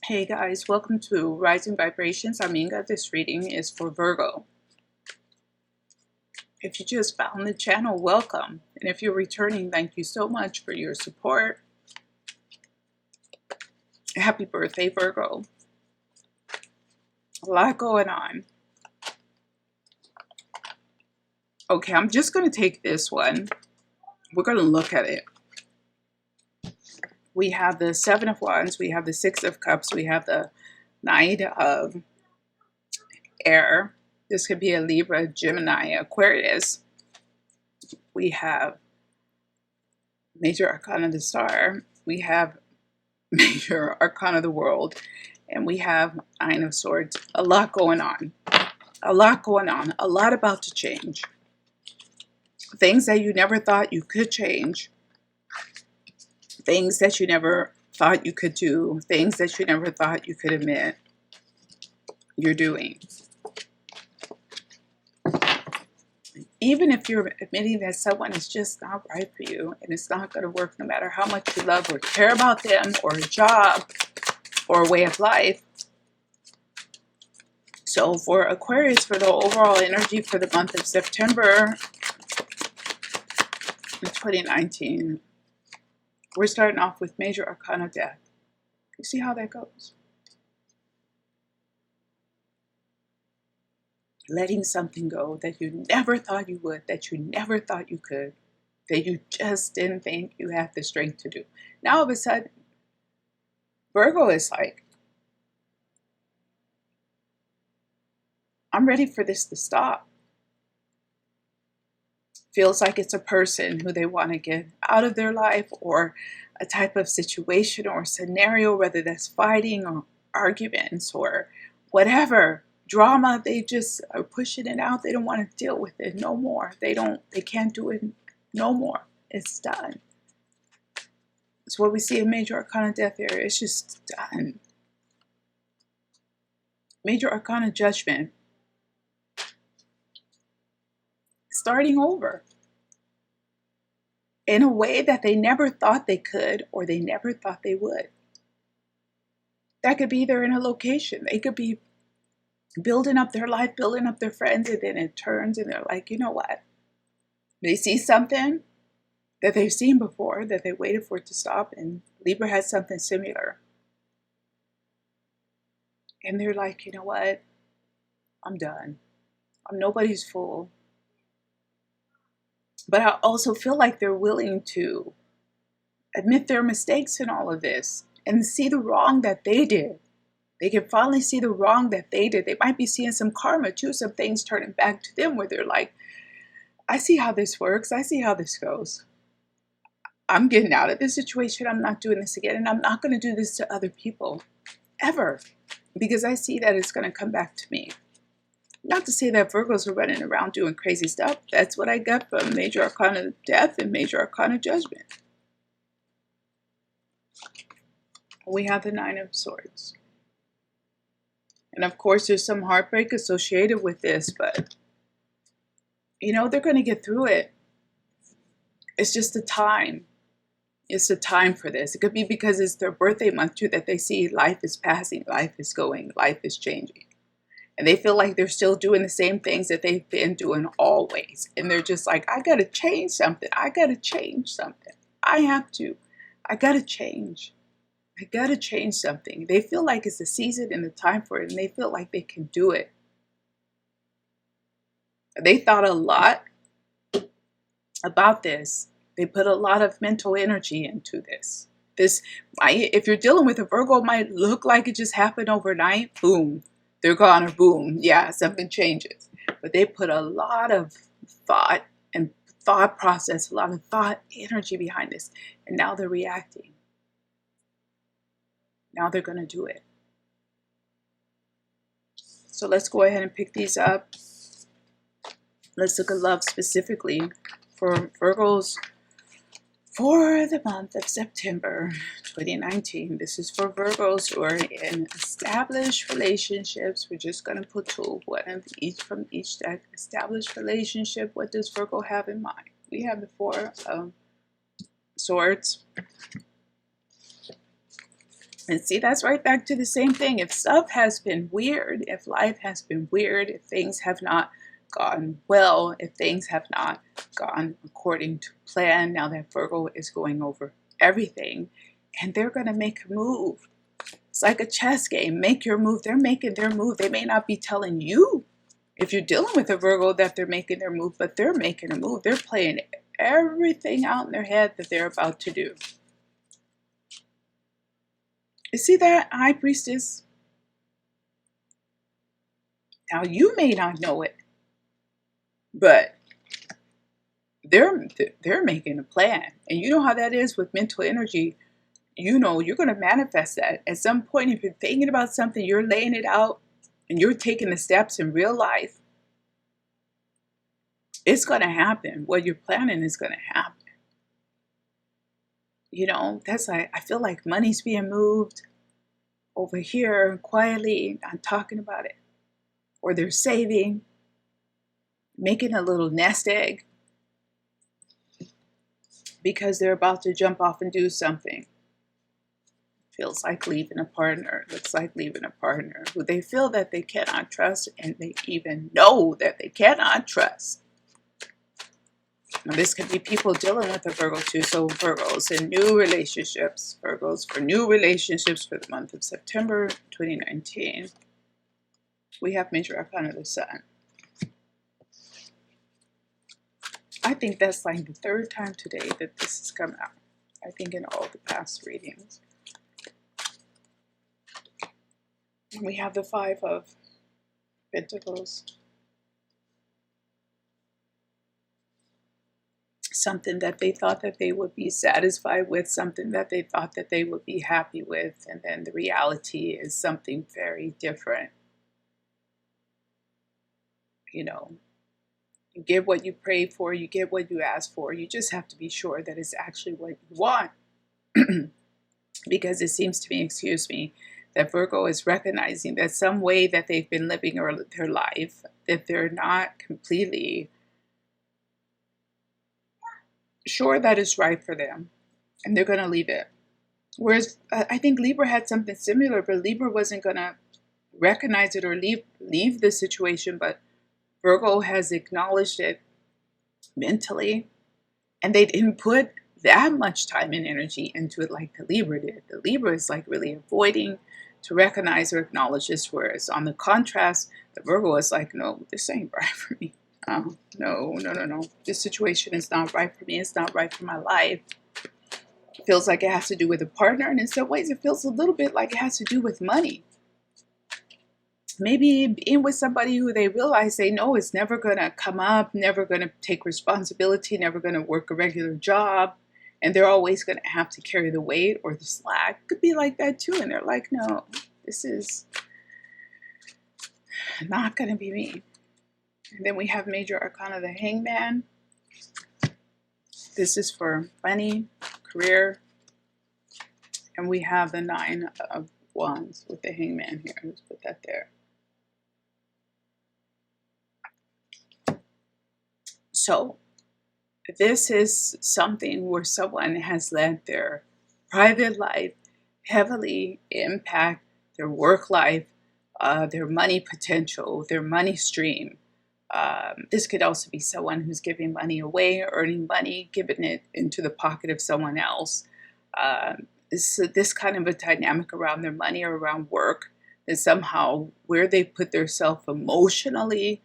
Hey guys, welcome to Rising Vibrations. I'm Inga. This reading is for Virgo. If you just found the channel, welcome. And if you're returning, thank you so much for your support. Happy birthday, Virgo. A lot going on. Okay, I'm just going to take this one. We're going to look at it. We have the Seven of Wands. We have the Six of Cups. We have the Knight of Air. This could be a Libra, Gemini, Aquarius. We have Major Arcana of the Star. We have Major Arcana of the World. And we have Nine of Swords. A lot going on. A lot going on. A lot about to change. Things that you never thought you could change. Things that you never thought you could do. Things that you never thought you could admit you're doing. Even if you're admitting that someone is just not right for you and it's not going to work no matter how much you love or care about them or a job or a way of life. So for Aquarius, for the overall energy for the month of September 2019, we're starting off with Major Arcana Death. You see how that goes? Letting something go that you never thought you would, that you never thought you could, that you just didn't think you had the strength to do. Now all of a sudden, Virgo is like, I'm ready for this to stop. Feels like it's a person who they want to get out of their life, or a type of situation or scenario, whether that's fighting or arguments or whatever. Drama, they just are pushing it out. They don't want to deal with it no more. They can't do it no more. It's done. It's what we see in Major Arcana Death here. It's just done. Major Arcana Judgment. Starting over. In a way that they never thought they could, or they never thought they would. That could be they're in a location. They could be building up their life, building up their friends, and then it turns and they're like, you know what? They see something that they've seen before, that they waited for it to stop, and Libra has something similar. And they're like, you know what? I'm done. I'm nobody's fool. But I also feel like they're willing to admit their mistakes in all of this and see the wrong that they did. They can finally see the wrong that they did. They might be seeing some karma too, some things turning back to them where they're like, I see how this works. I see how this goes. I'm getting out of this situation. I'm not doing this again. And I'm not going to do this to other people ever, because I see that it's going to come back to me. Not to say that Virgos are running around doing crazy stuff. That's what I got from Major Arcana Death and Major Arcana Judgment. We have the Nine of Swords. And of course, there's some heartbreak associated with this, but you know, they're going to get through it. It's just the time. It's the time for this. It could be because it's their birthday month too, that they see life is passing, life is going, life is changing. And they feel like they're still doing the same things that they've been doing always. And they're just like, I got to change something. I got to change something. I have to. I got to change. I got to change something. They feel like it's the season and the time for it, and they feel like they can do it. They thought a lot about this. They put a lot of mental energy into this. If you're dealing with a Virgo, it might look like it just happened overnight. Boom, they're gone, or boom, yeah, something changes. But they put a lot of thought and thought process, a lot of thought energy behind this. And now they're reacting. Now they're going to do it. So let's go ahead and pick these up. Let's look at love specifically for Virgos for the month of September 2019. This is for Virgos who are in established relationships. We're just going to put one of each from each deck. Established relationship. What does Virgo have in mind? We have the Four of Swords. And see, that's right back to the same thing. If stuff has been weird, if life has been weird, if things have not gone well, if things have not gone according to plan, now that Virgo is going over everything, and they're going to make a move. It's like a chess game. Make your move. They're making their move. They may not be telling you, if you're dealing with a Virgo, that they're making their move, but they're making a move. They're playing everything out in their head that they're about to do. You see that, High Priestess? Now, you may not know it, but they're making a plan. And you know how that is with mental energy. You know you're going to manifest that. At some point, if you're thinking about something, you're laying it out, and you're taking the steps in real life, it's going to happen. What you're planning is going to happen. You know, that's like, I feel like money's being moved over here quietly, not talking about it. Or they're saving, making a little nest egg because they're about to jump off and do something. Feels like leaving a partner, looks like leaving a partner who they feel that they cannot trust, and they even know that they cannot trust. Now, this could be people dealing with a Virgo too. So Virgos in new relationships, Virgos for new relationships for the month of September 2019. We have major arcana of the sun. I think that's like the third time today that this has come out. I think in all the past readings. We have the Five of Pentacles. Something that they thought that they would be satisfied with, something that they thought that they would be happy with, and then the reality is something very different. You know, you get what you pray for, you get what you ask for. You just have to be sure that it's actually what you want. Because it seems to me, excuse me, that Virgo is recognizing that some way that they've been living their life, that they're not completely sure that it's right for them, and they're going to leave it. Whereas I think Libra had something similar, but Libra wasn't going to recognize it or leave the situation, but Virgo has acknowledged it mentally, and they didn't put that much time and energy into it like the Libra did. The Libra is like really avoiding to recognize or acknowledge this, whereas on the contrast, the Virgo is like, no, this ain't right for me. No. This situation is not right for me. It's not right for my life. It feels like it has to do with a partner, and in some ways it feels a little bit like it has to do with money. Maybe being with somebody who they realize they know is never going to come up, never going to take responsibility, never going to work a regular job, and they're always going to have to carry the weight or the slack. Could be like that too, and they're like, no, this is not going to be me. And then we have major arcana, the Hangman. This is for money, career, and we have the Nine of Wands with the Hangman here. Let's put that there. So this is something where someone has let their private life heavily impact their work life, their money potential, their money stream. This could also be someone who's giving money away, earning money, giving it into the pocket of someone else. This kind of a dynamic around their money or around work, that somehow where they put themselves emotionally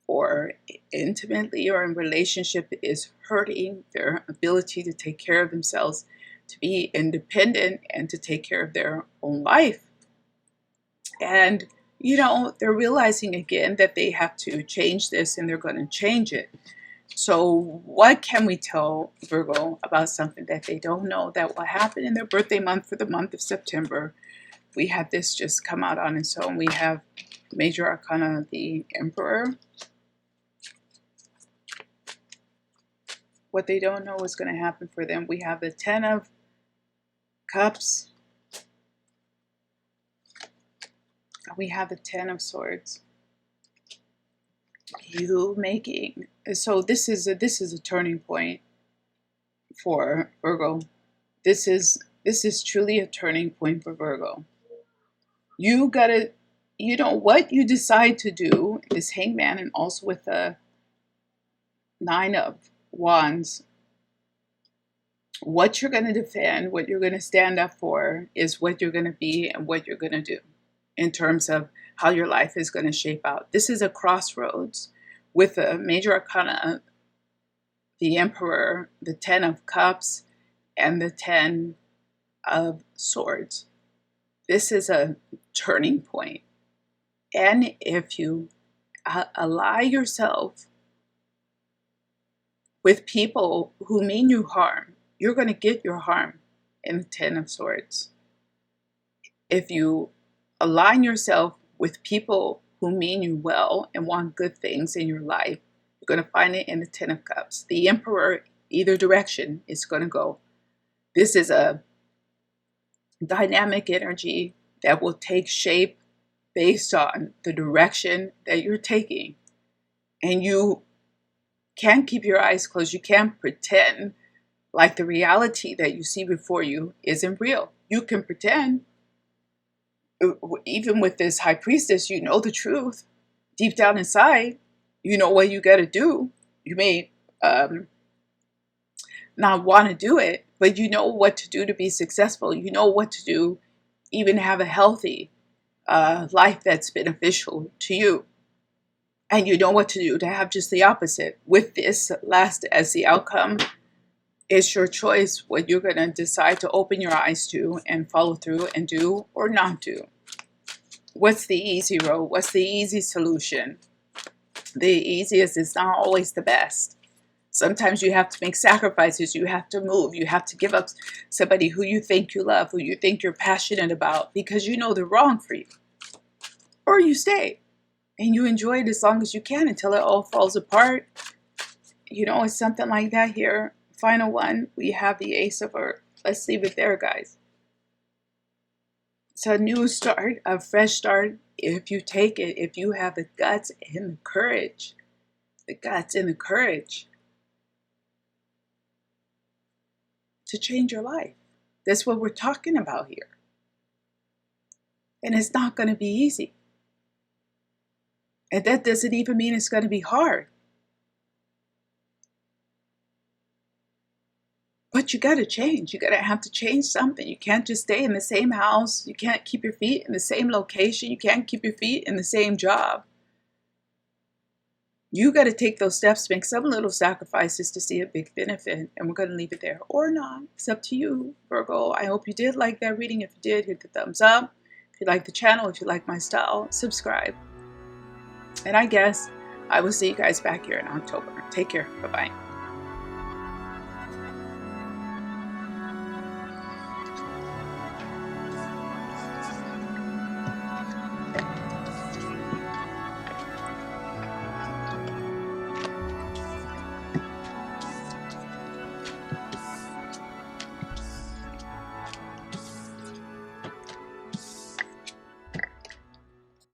or intimately or in relationship is hurting their ability to take care of themselves, to be independent, and to take care of their own life. And, you know, they're realizing again that they have to change this, and they're going to change it. So what can we tell Virgo about something that they don't know that will happen in their birthday month for the month of September? We have this just come out on its own. We have major arcana, the Emperor. What they don't know is going to happen for them. We have the Ten of Cups. We have the Ten of Swords. You making, so this is a turning point for Virgo. This is This is truly a turning point for Virgo. You gotta, what you decide to do, this Hangman, and also with the Nine of Wands, what you're going to defend, what you're going to stand up for is what you're going to be and what you're going to do in terms of how your life is going to shape out. This is a crossroads with a major arcana, the Emperor, the 10 of Cups, and the 10 of Swords. This is a turning point. And if you ally yourself with people who mean you harm, you're going to get your harm in the 10 of Swords. If you align yourself with people who mean you well and want good things in your life, you're going to find it in the 10 of Cups. The Emperor, either direction, is going to go. This is a dynamic energy that will take shape based on the direction that you're taking. And you can't keep your eyes closed. You can't pretend like the reality that you see before you isn't real. You can pretend. Even with this High Priestess, you know the truth. Deep down inside, you know what you got to do. You may not want to do it, but you know what to do to be successful. You know what to do, even have a healthy life that's beneficial to you. And you know what to do to have just the opposite. With this last as the outcome, it's your choice what you're going to decide to open your eyes to and follow through and do or not do. What's the easy road? What's the easy solution? The easiest is not always the best. Sometimes you have to make sacrifices. You have to move. You have to give up somebody who you think you love, who you think you're passionate about, because you know they're wrong for you. Or you stay and you enjoy it as long as you can until it all falls apart. You know, it's something like that here. Final one, we have the Ace of Earth. Let's leave it there, guys. It's a new start, a fresh start. If you take it, if you have the guts and the courage to change your life. That's what we're talking about here. And it's not going to be easy. And that doesn't even mean it's going to be hard. But you got to change. You got to have to change something. You can't just stay in the same house. You can't keep your feet in the same location. You can't keep your feet in the same job. You got to take those steps, make some little sacrifices to see a big benefit. And we're going to leave it there or not. It's up to you, Virgo. I hope you did like that reading. If you did, hit the thumbs up. If you like the channel, if you like my style, subscribe. And I guess I will see you guys back here in October. Take care. Bye-bye.